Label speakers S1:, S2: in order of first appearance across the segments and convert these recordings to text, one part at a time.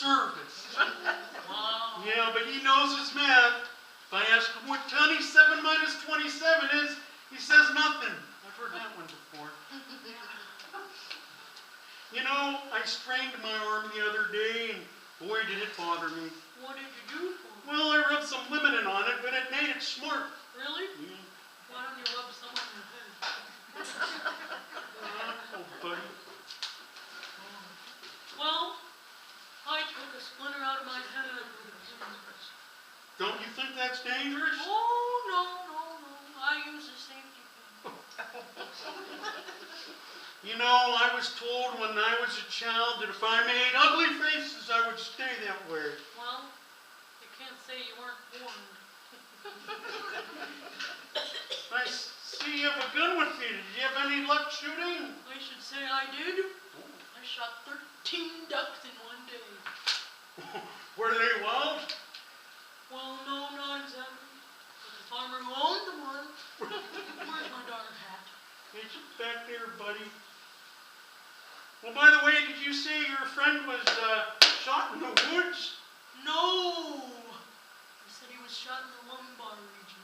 S1: service.
S2: Wow.
S1: Yeah, but he knows his math. If I ask him what 27 minus 27 is, he says nothing. I've heard that one before. You know, I strained my arm the other day, and boy, did it bother me.
S2: What did you do for it?
S1: Well, I rubbed some lemon on it, but it made it smart.
S2: Really?
S1: Yeah.
S2: Why don't you rub some on your head?
S1: Oh, buddy.
S2: Well, I took a splinter out of my head with a toothbrush.
S1: Don't you think that's dangerous?
S2: Oh, no. I use a safety pin.
S1: You know, I was told when I was a child that if I made ugly faces, I would stay that way.
S2: Well, you can't say you weren't warned.
S1: I see you have a gun with you. Did you have any luck shooting?
S2: I should say I did. I shot 13 ducks in one day.
S1: Were they wild?
S2: Well, no, not exactly. But the farmer who owned the one, where's my darn hat?
S1: It's back there, buddy. Well, by the way, did you say your friend was shot in the woods?
S2: No! He said he was shot in the lumbar region.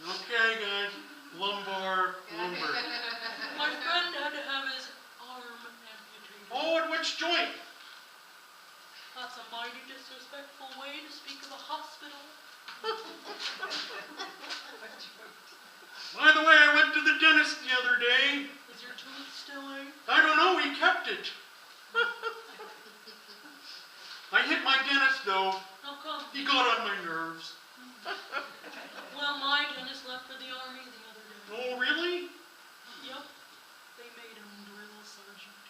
S1: Okay, guys. Lumbar.
S2: My friend had to have his arm amputated.
S1: Oh, at which joint?
S2: That's a mighty disrespectful way to speak of a hospital.
S1: By the way, I went to the dentist the other day.
S2: Is your tooth still in?
S1: I don't know, he kept it. I hit my dentist, though.
S2: How come?
S1: He got on my nerves.
S2: Well, my dentist left for the army the other day.
S1: Oh, really?
S2: Yep. They made him drill sergeant.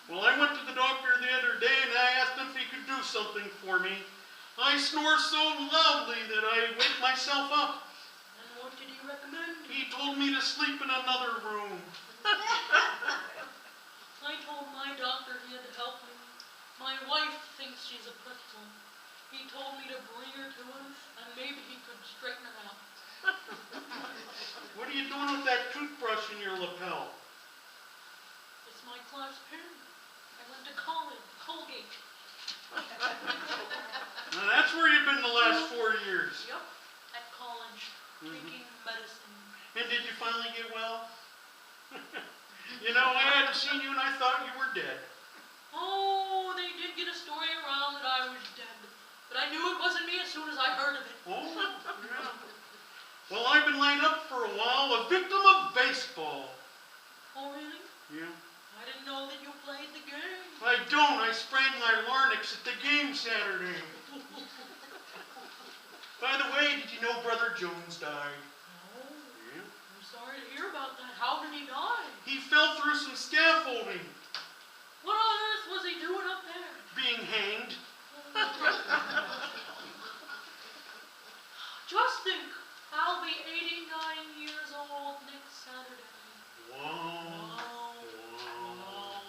S1: Well, I went to the doctor the other day and I asked him if he could do something for me. I snore so loudly that I wake myself up.
S2: And what did he recommend?
S1: He told me to sleep in another room.
S2: I told my doctor he had to help me. My wife thinks she's a pretzel. He told me to bring her to him, and maybe he could straighten her out.
S1: What are you doing with that toothbrush in your lapel?
S2: It's my class pin. I went to college, Colgate.
S1: Now that's where you've been the last 4 years.
S2: Yep, at college, taking medicine.
S1: And did you finally get well? You know, I hadn't seen you and I thought you were dead.
S2: Oh, they did get a story around that I was dead. But I knew it wasn't me as soon as I heard of it.
S1: Oh, yeah. Well, I've been laid up for a while, a victim of baseball.
S2: Oh, really?
S1: Yeah.
S2: I didn't know that you played the game.
S1: I don't. I sprained my larynx at the game Saturday. By the way, did you know Brother Jones died?
S2: Oh,
S1: Yeah.
S2: I'm sorry to hear about that. How did he die?
S1: He fell through some scaffolding,
S2: What on earth was he doing up there?
S1: being hanged.
S2: Just think, I'll be 89 years old next Saturday.
S1: Wow.
S2: Wow.
S1: Wow.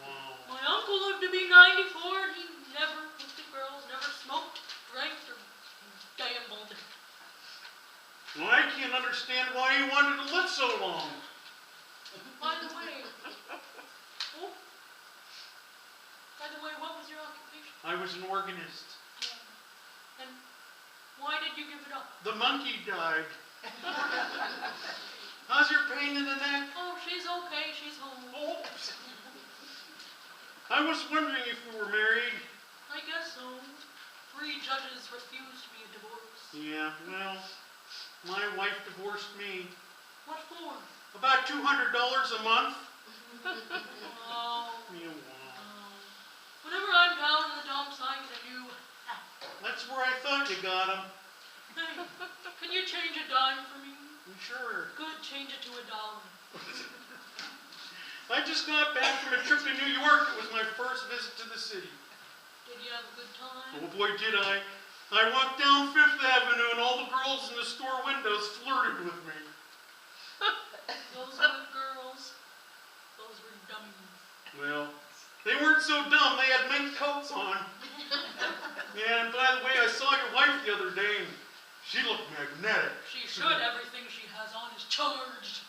S1: Wow.
S2: My uncle lived to be 94 and he never looked at girls, never smoked, drank, or gambled.
S1: Well, I can't understand why he wanted to live so long.
S2: By the way, what was your occupation?
S1: I was an organist.
S2: And why did you give it up?
S1: The monkey died. How's your pain in the neck?
S2: Oh, she's okay. She's home.
S1: Oh. I was wondering if you were married.
S2: I guess so. 3 judges refused me a divorce.
S1: Yeah, well, my wife divorced me.
S2: What for?
S1: About $200 a month.
S2: Oh.
S1: Yeah, wow.
S2: Whenever I'm down in the dumps, I get a new hat.
S1: That's where I thought you got him.
S2: Hey, can you change a dime for me?
S1: Sure.
S2: Good, change it to $1.
S1: I just got back from a trip to New York. It was my first visit to the city.
S2: Did you have a good time?
S1: Oh boy, did I. I walked down Fifth Avenue and all the girls in the store windows flirted with me.
S2: Those were girls. Those were dummies.
S1: Well, they weren't so dumb. They had mink coats on. And by the way, I saw your wife the other day and she looked magnetic.
S2: She should. Everything she has on is charged.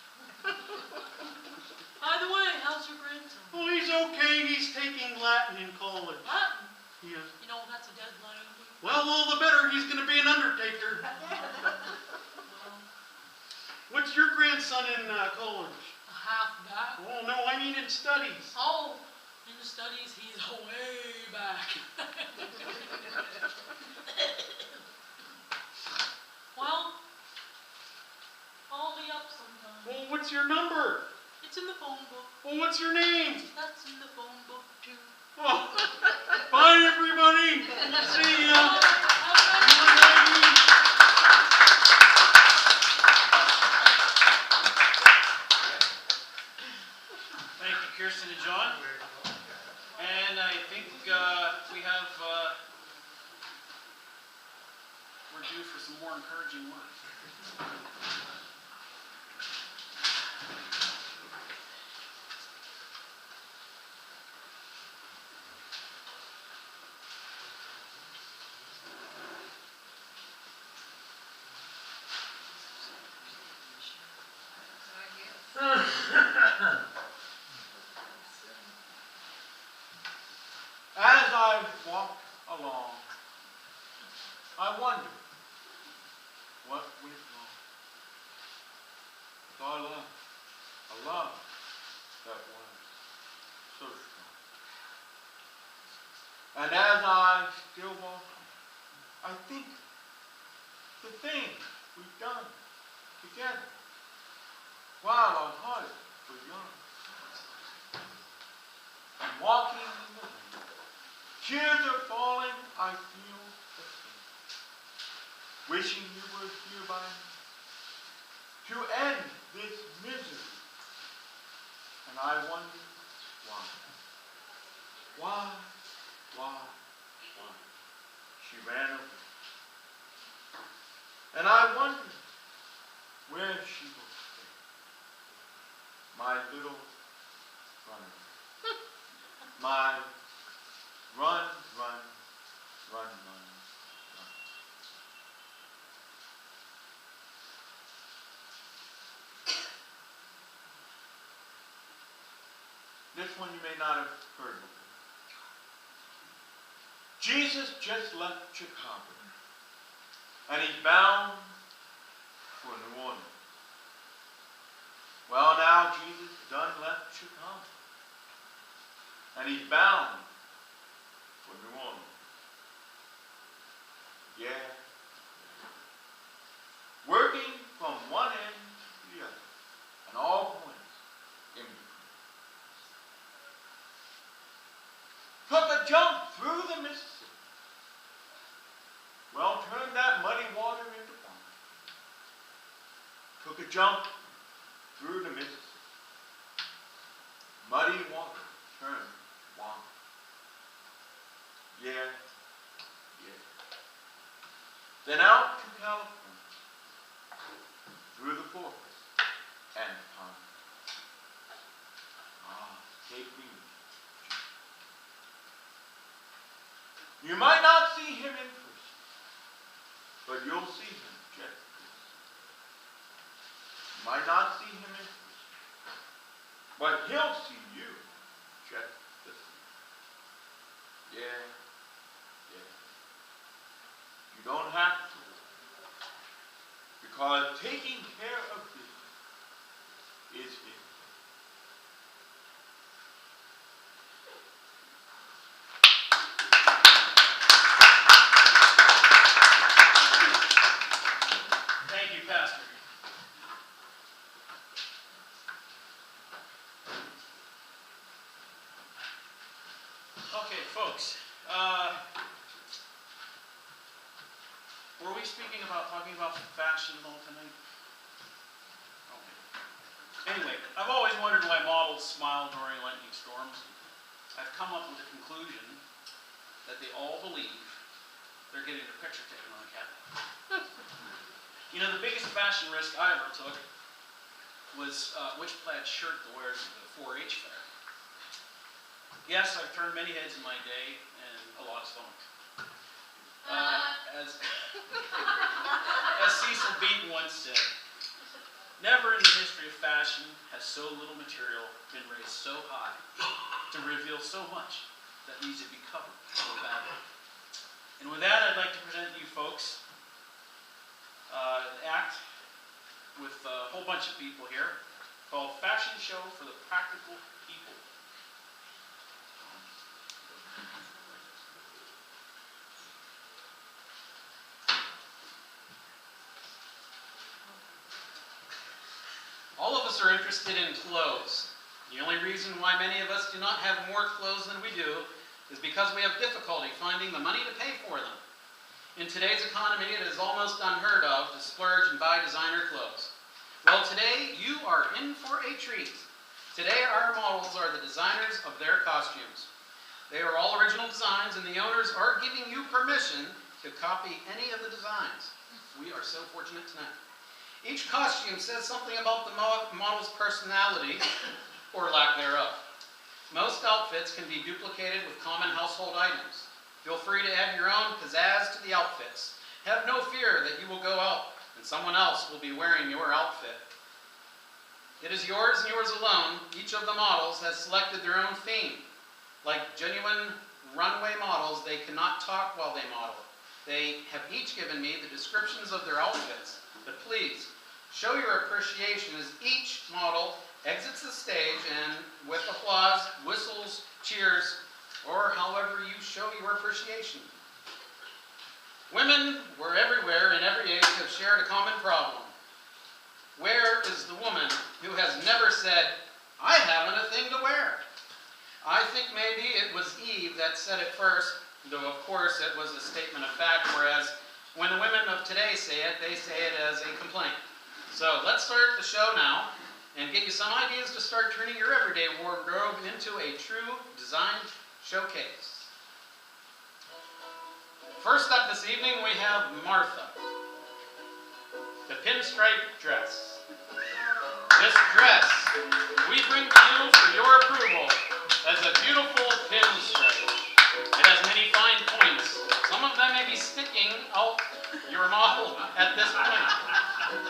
S2: By By the way, how's your grandson?
S1: Oh, he's okay. He's taking Latin in college.
S2: Latin.
S1: He is.
S2: You know, that's a dead language.
S1: Well, all the better. He's going to be an undertaker.
S2: Well,
S1: What's your grandson in college?
S2: a halfback.
S1: Oh, no, I mean in studies.
S2: Oh, in the studies, he's way back. Well, call me up sometime.
S1: Well, what's your number?
S2: It's in the phone book.
S1: Well, what's your name?
S2: That's in the phone book, too.
S1: Oh, bye, everybody. See ya.
S2: Bye. Have a nice
S1: Bye, Maggie.
S3: Thank you, Kirsten and John. And I think we have, we're due for some more encouraging words.
S4: As I walked along, I wondered what went wrong. With our love, a love that was so strong. And as I still walk, I think the things we've done together while our hearts were young. And walking in the rain, tears are falling, I feel the pain. Wishing you were here by me to end this misery. And I wonder why. Why? She ran away. And I wonder where she will stay. My little runaway. My run. This one you may not have heard before. Jesus just left Chicago, and he's bound for New Orleans. Well, now Jesus done left Chicago, and he's bound for New Orleans. Yeah. Working from one end to the other, and all points in between. Took a jump through the Mississippi. Well, turned that muddy water into wine. Took a jump through the Mississippi. Muddy water turned wine. Yeah. Then out to California, through the forest and the pine. Take me with you. You might not see him in person, but you'll see him just the same. You might not see him in person, but he'll see you just the same. Yeah. You don't have to worry, because taking care of business is his.
S3: Thank you, Pastor. Okay, folks. Were we talking about fashion all tonight? Okay. Anyway, I've always wondered why models smile during lightning storms. I've come up with a conclusion that they all believe they're getting their picture taken on a Cadillac. You know, the biggest fashion risk I ever took was which plaid shirt to wear to the 4-H fair. Yes, I've turned many heads in my day and a lot of stomachs. As Cecil Beaton once said, Never in the history of fashion has so little material been raised so high to reveal so much that needs to be covered so badly. And with that, I'd like to present you folks an act with a whole bunch of people here called Fashion Show for the Practical People. All of us are interested in clothes. The only reason why many of us do not have more clothes than we do is because we have difficulty finding the money to pay for them. In today's economy, it is almost unheard of to splurge and buy designer clothes. Well, today you are in for a treat. Today our models are the designers of their costumes. They are all original designs, and the owners are giving you permission to copy any of the designs. We are so fortunate tonight. Each costume says something about the model's personality or lack thereof. Most outfits can be duplicated with common household items. Feel free to add your own pizzazz to the outfits. Have no fear that you will go out and someone else will be wearing your outfit. It is yours and yours alone. Each of the models has selected their own theme. Like genuine runway models, they cannot talk while they model. They have each given me the descriptions of their outfits, but please, show your appreciation as each model exits the stage and with applause, whistles, cheers, or however you show your appreciation. Women were everywhere in every age have shared a common problem. Where is the woman who has never said, I haven't a thing to wear? I think maybe it was Eve that said it first, though of course it was a statement of fact, whereas when the women of today say it, they say it as a complaint. So let's start the show now and get you some ideas to start turning your everyday wardrobe into a true design showcase. First up this evening we have Martha, the pinstripe dress. This dress we bring to you for your approval as a beautiful pinstripe. It has many fine points. Some of them may be sticking out your model at this point.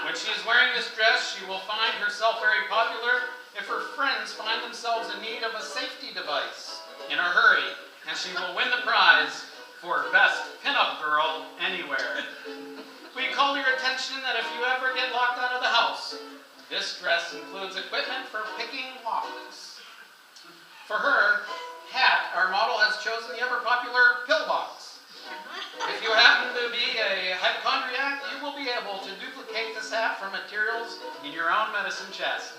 S3: When she's wearing this dress, she will find herself very popular if her friends find themselves in need of a safety device in a hurry, and she will win the prize for Best Pinup Girl Anywhere. We call your attention that if you ever get locked out of the house, this dress includes equipment for picking locks. For her hat, our model has chosen the ever-popular pillbox. If you happen to be a hypochondriac, you will be able to duplicate this hat from materials in your own medicine chest.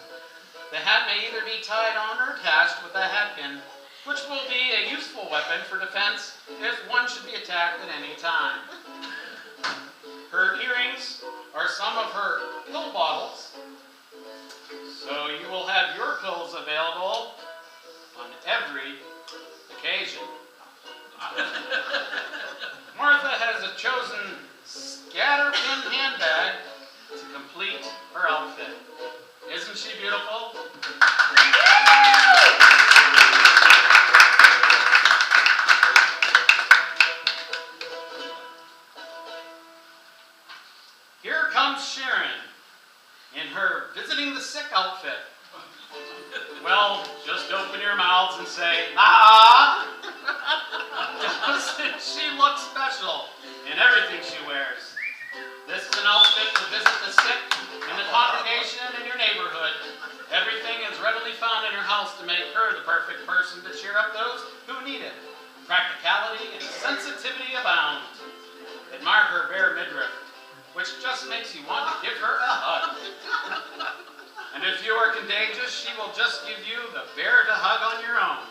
S3: The hat may either be tied on or attached with a hat pin, which will be a useful weapon for defense if one should be attacked at any time. Her earrings are some of her pill bottles, so you will have your pills available on every occasion. Martha has chosen scatterpin handbag to complete her outfit. Isn't she beautiful? Here comes Sharon in her visiting the sick outfit. Well, just open your mouths and say, ah! Doesn't she look special in everything she wears? This is an outfit to visit the sick in the congregation and in your neighborhood. Everything is readily found in her house to make her the perfect person to cheer up those who need it. Practicality and sensitivity abound. Admire her bare midriff, which just makes you want to give her a hug. And if you are contagious, she will just give you the bear to hug on your own.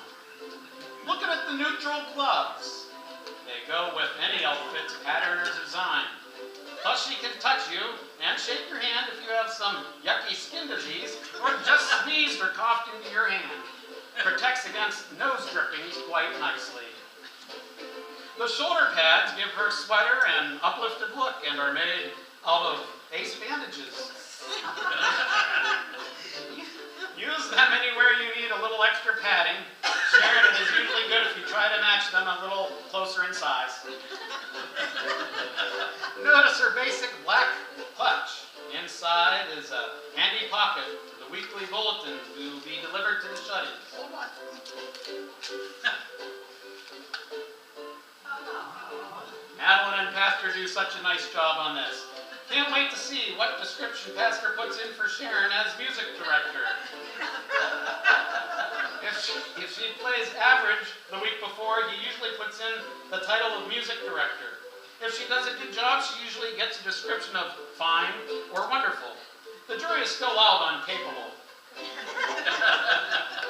S3: Looking at the neutral gloves. They go with any outfit's pattern or design. Plus she can touch you and shake your hand if you have some yucky skin disease or just sneezed or coughed into your hand. Protects against nose drippings quite nicely. The shoulder pads give her sweater an uplifted look and are made out of ace bandages. Use them anywhere you need a little extra padding. Sharon, it is usually good if you try to match them a little closer in size. Notice her basic black clutch. Inside is a handy pocket for the weekly bulletin to be delivered to the shut-ins. Madeline and Pastor do such a nice job on this. Can't wait to see what description Pastor puts in for Sharon as music director. If she plays average the week before, he usually puts in the title of music director. If she does a good job, she usually gets a description of fine or wonderful. The jury is still out on capable.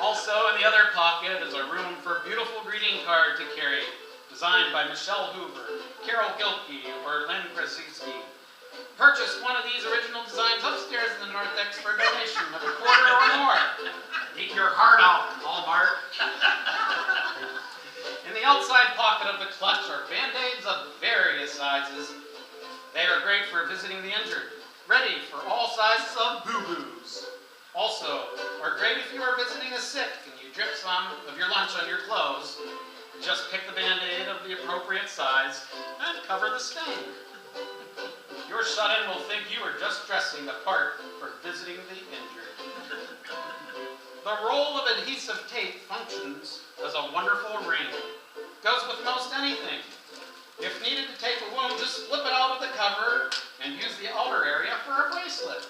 S3: Also, in the other pocket is a room for a beautiful greeting card to carry, designed by Michelle Hoover, Carol Gilkey, or Lynn Krasinski. Purchase one of these original designs upstairs in the Narthex for a donation of $25 or more. Eat your heart out, Hallmark. In the outside pocket of the clutch are Band-Aids of various sizes. They are great for visiting the injured, ready for all sizes of boo-boos. Also, are great if you are visiting a sick and you drip some of your lunch on your clothes. Just pick the Band-Aid of the appropriate size and cover the stain. Your shut-in will think you are just dressing the part for visiting the injured. The roll of adhesive tape functions as a wonderful ring. Goes with most anything. If needed to tape a wound, just flip it out of the cover and use the outer area for a bracelet.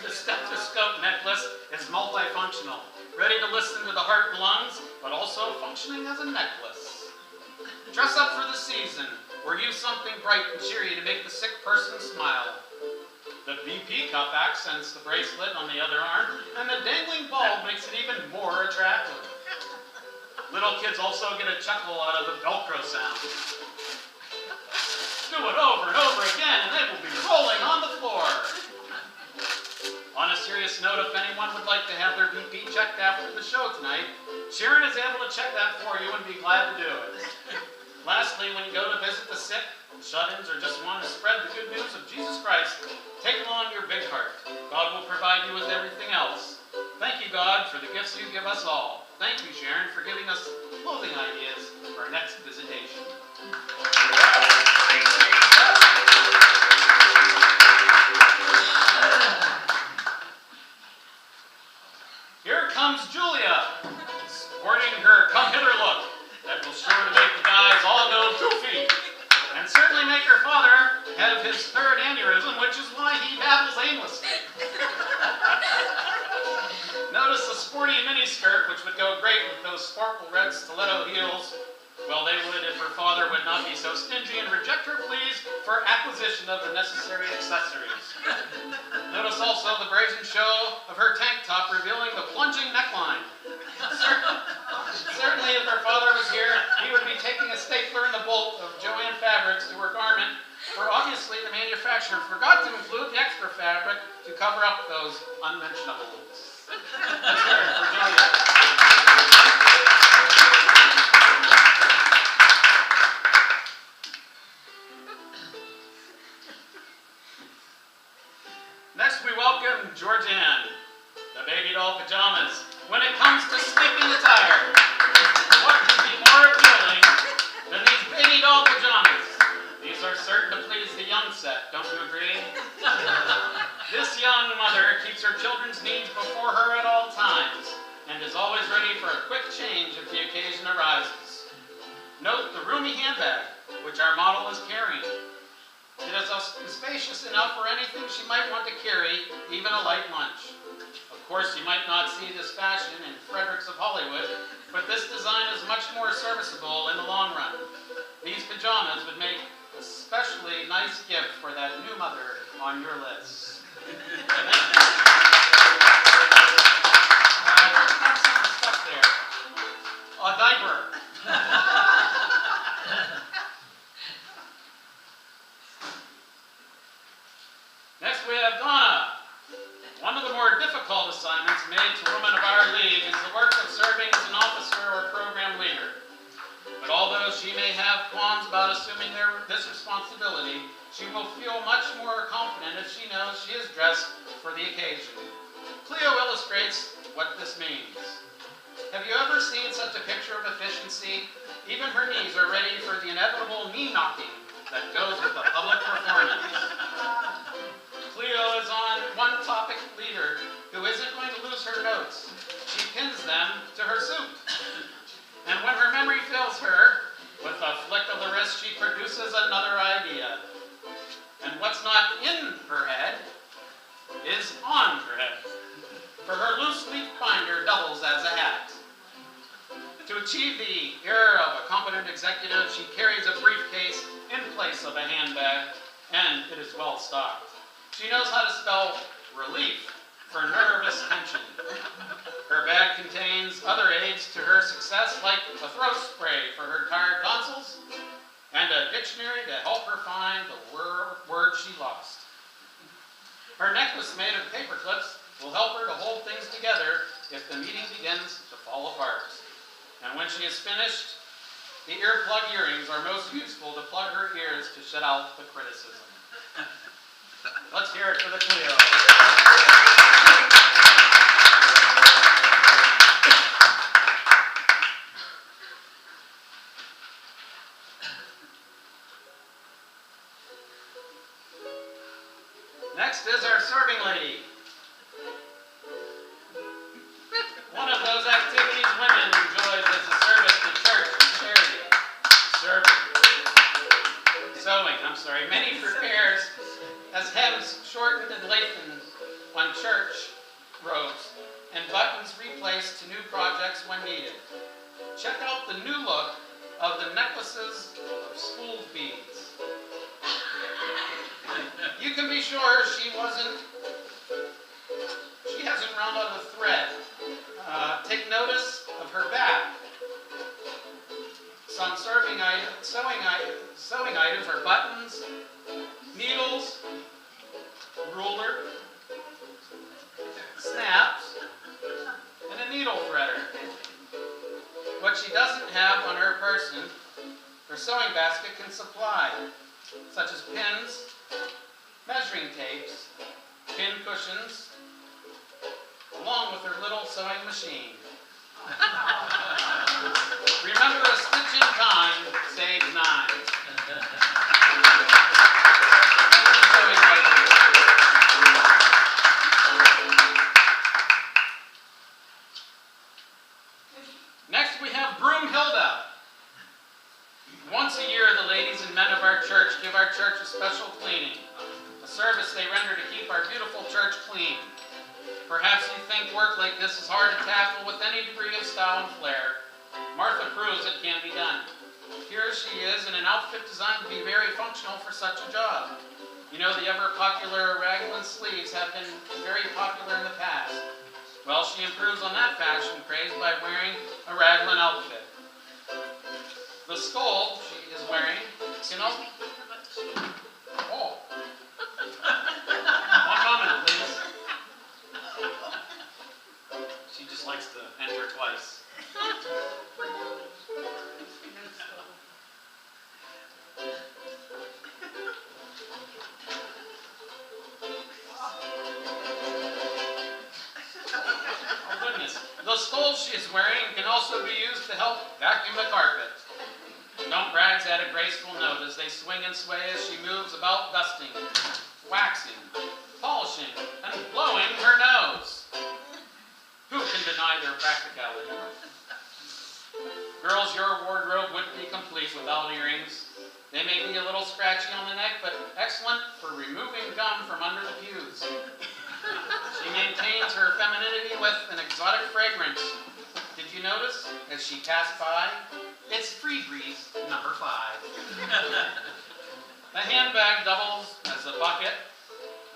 S3: The stethoscope necklace is multifunctional, ready to listen to the heart and lungs, but also functioning as a necklace. Dress up for the season, or use something bright and cheery to make the sick person smile. The BP cuff accents the bracelet on the other arm, and the dangling bulb makes it even more attractive. Little kids also get a chuckle out of the Velcro sound. Do it over and over again, and they will be rolling on the floor. On a serious note, if anyone would like to have their BP checked after the show tonight, Sharon is able to check that for you and be glad to do it. Lastly, when you go to visit the sick, shut-ins, or just want to spread the good news of Jesus Christ, take along your big heart. God will provide you with everything else. Thank you, God, for the gifts you give us all. Thank you, Sharon, for giving us clothing ideas for our next visitation. Here comes Julia, sporting her come-hither look that will sure to make the guys all go goofy, and certainly make her father have his third aneurysm, which is why he babbles aimlessly. Notice the sporty miniskirt, which would go great with those sparkle red stiletto heels. Well, they would if her father would not be so stingy and reject her pleas for acquisition of the necessary accessories. Notice also the brazen show of her tank top revealing the plunging neckline. Certainly if her father was here, he would be taking a stapler and a bolt of Joanne fabrics to her garment, for obviously the manufacturer forgot to include the extra fabric to cover up those unmentionables. Let's hear it for Julia. Next we welcome Georgianne, the baby doll pajamas. When it comes to sleeping attire, what could be more appealing than these baby doll pajamas? These are certain to please the young set, don't you agree? This young mother keeps her children's needs before her at all times and is always ready for a quick change if the occasion arises. Note the roomy handbag, which our model is carrying. It is spacious enough for anything she might want to carry, even a light lunch. Of course, you might not see this fashion in Fredericks of Hollywood, but this design is much more serviceable in the long run. These pajamas would make a especially nice gift for that new mother on your list. Have some stuff there. A diaper. Next we have Donna. One of the more difficult assignments made to women of our league is the work of serving as an officer or program leader. But although she may have qualms about assuming this responsibility, she will feel much more confident if she knows she is dressed for the occasion. Cleo illustrates what this means. Have you ever seen such a picture of efficiency? Even her knees are ready for the inevitable knee knocking that goes with a public performance. Cleo is on one topic leader who isn't going to lose her notes. She pins them to her suit. And when her memory fails her, with a flick of the wrist, she produces another idea. And what's not in her head is on her head. For her loose leaf binder doubles as a hat. To achieve the air of a competent executive, she carries a briefcase in place of a handbag, and it is well stocked. She knows how to spell relief for nervous tension. Her bag contains other aids to her success, like a throat spray for her tired tonsils, and a dictionary to help her find the word she lost. Her necklace made of paper clips will help her to hold things together if the meeting begins to fall apart. And when she is finished, the earplug earrings are most useful to plug her ears to shut out the criticism. Let's hear it for the Cleo. Next is our serving lady. One of those activities women enjoys as a service to church and charity. Many prepares as hems shortened and lengthened on church robes and buttons replaced to new projects when needed. Check out the new look of the necklaces of spool beads. You can be sure she hasn't run out of thread. Take notice of her back. Some sewing items are buttons, needles, ruler, snaps, and a needle threader. What she doesn't have on her person, her sewing basket can supply, such as pins, measuring tapes, pin cushions, along with her little sewing machine. Remember, a stitch in time saves 9. Next we have Broomhilda. Once a year, the ladies and men of our church give our church a special cleaning, a service they render to keep our beautiful church clean. Perhaps you think work like this is hard to tackle with any degree of style and flair. Martha proves it can be done. Here she is in an outfit designed to be very functional for such a job. You know, the ever-popular raglan sleeves have been very popular in the past. Well, she improves on that fashion craze by wearing a raglan outfit. The skull she is wearing can also... Oh. One moment, please. She just likes to enter twice. Oh goodness. The skull she is wearing can also be used to help vacuum the carpet. Dump rags add a graceful note as they swing and sway as she moves about dusting, waxing, polishing, and blowing her nose. Who can deny their practicality? Girls, your wardrobe wouldn't be complete without earrings. They may be a little scratchy on the neck, but excellent for removing gum from under the pews. She maintains her femininity with an exotic fragrance. Did you notice, as she passed by, it's Free Breeze number 5. The handbag doubles as a bucket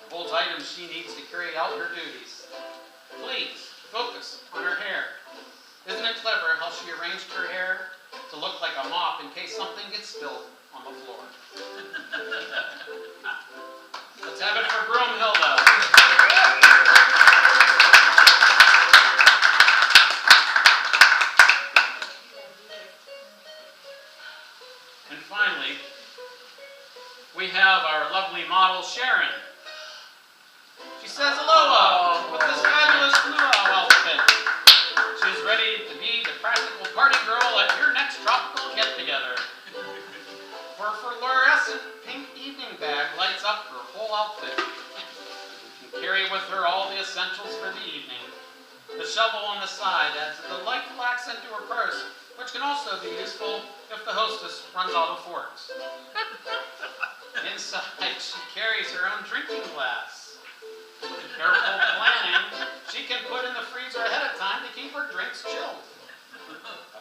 S3: and holds items she needs to carry out her duties. Please, focus on her hair. Isn't it clever how she arranged her hair to look like a mop in case something gets spilled on the floor? Let's have it for Broomhilda. And finally, we have our lovely model, Sharon. She says aloha with this fabulous luau outfit. She's ready to be the practical party girl at your next tropical get-together. Her fluorescent pink evening bag lights up her whole outfit. She can carry with her all the essentials for the evening. The shovel on the side adds a delightful accent to her purse, which can also be useful if the hostess runs out of forks. Inside, she carries her own drinking glass. With careful planning, she can put in the freezer ahead of time to keep her drinks chilled.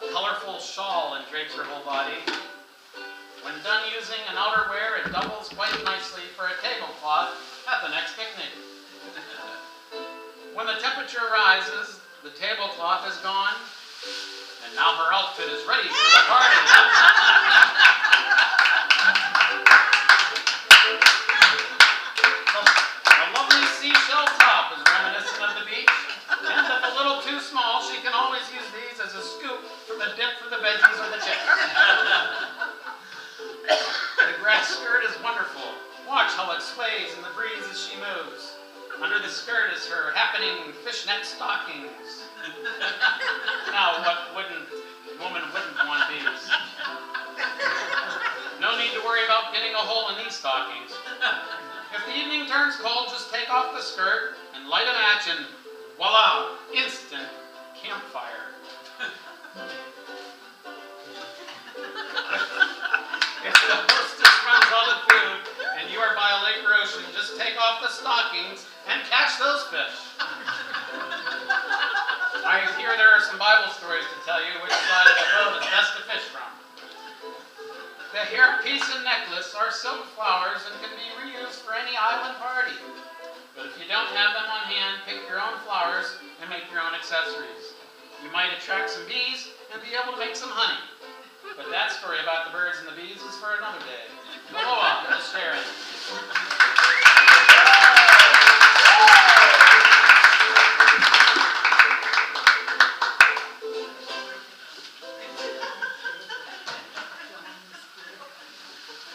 S3: A colorful shawl endrapes her whole body. When done using an outerwear, it doubles quite nicely for a tablecloth at the next picnic. When the temperature rises, the tablecloth is gone, and now her outfit is ready for the party. The lovely seashell top is reminiscent of the beach, and if a little too small, she can always use these as a scoop for the dip for the veggies or the chips. The grass skirt is wonderful. Watch how it sways in the breeze as she moves. Under the skirt is her happening fishnet stockings. Now, what woman wouldn't want these? No need to worry about getting a hole in these stockings. If the evening turns cold, just take off the skirt and light a match and voila, instant campfire. If the hostess runs out of food and you are by a lake or ocean, just take off the stockings and catch those fish. I hear there are some Bible stories to tell you which side of the boat is best to fish from. The hairpiece and necklace are silk flowers and can be reused for any island party. But if you don't have them on hand, pick your own flowers and make your own accessories. You might attract some bees and be able to make some honey. But that story about the birds and the bees is for another day. Aloha, Miss Sharon.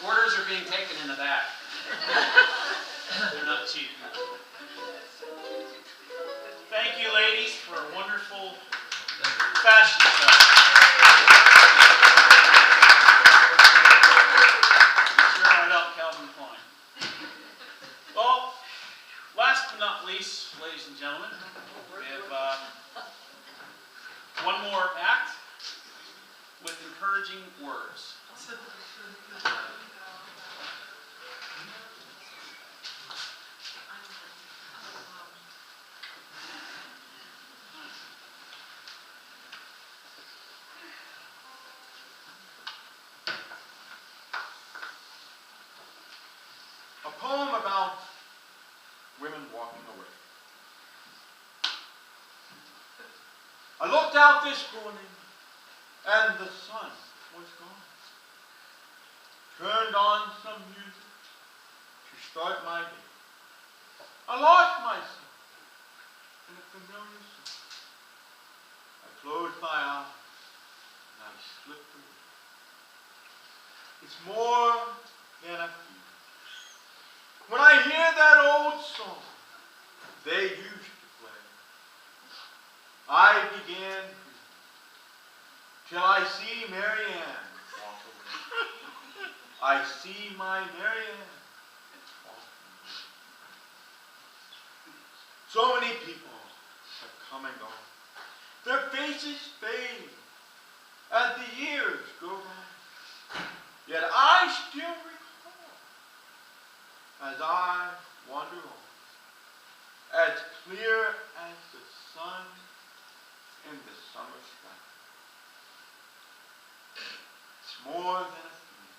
S3: Orders are being taken in the back.
S1: They're not cheap. Thank you, ladies, for a wonderful fashion show. Sure hired out Calvin Klein. Well, last but not least, ladies and gentlemen, we have one more act with encouraging words.
S4: A poem about women walking away. I looked out this morning and the sun was gone. Turned on some music to start my day. I lost myself in a familiar song. I closed my eyes and I slipped away. It's more than a feeling. When I hear that old song they used to play, I began till I see Mary Ann walk away. I see my Mary Ann walk away. So many people have come and gone. Their faces fade as the years go by. Yet I still recall as I wander on, as clear as the sun in the summer sky. It's more than a feeling.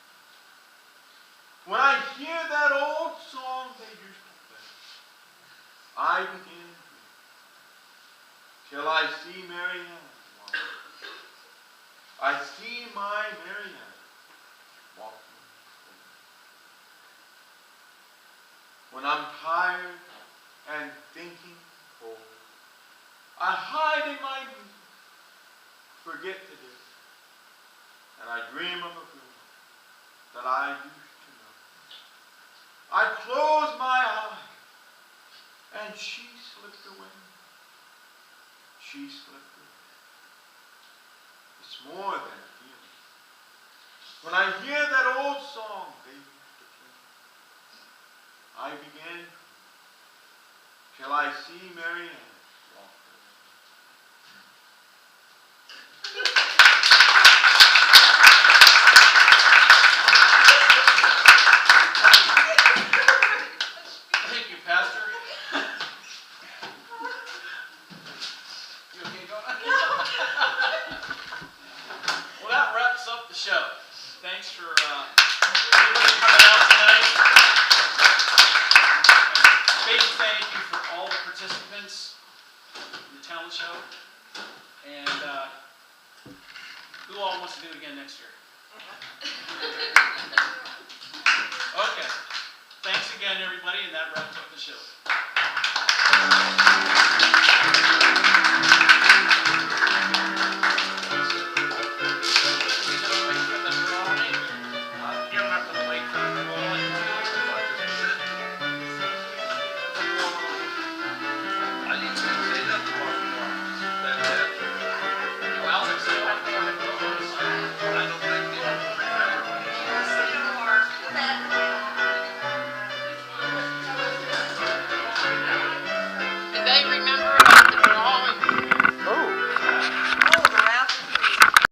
S4: When I hear that old song they used to play, I begin to weep till I see Mary Ann walk away. I see my Mary Ann walking away. When I'm tired and thinking cold, I hide in my music, forget the day, and I dream of a girl that I used to know. I close my eyes And she slipped away. She slipped away. It's more than a feeling. When I hear that old song they used to play, I begin, shall I see Mary Ann walk away?
S3: Thank you, Pastor. You okay, Jonah? Well, that wraps up the show. Thanks for everybody coming out tonight. Big thank you for all the participants in the talent show. And who all wants to do it again next year? Okay. Thanks again, everybody, and that wraps up the show.
S2: And they remember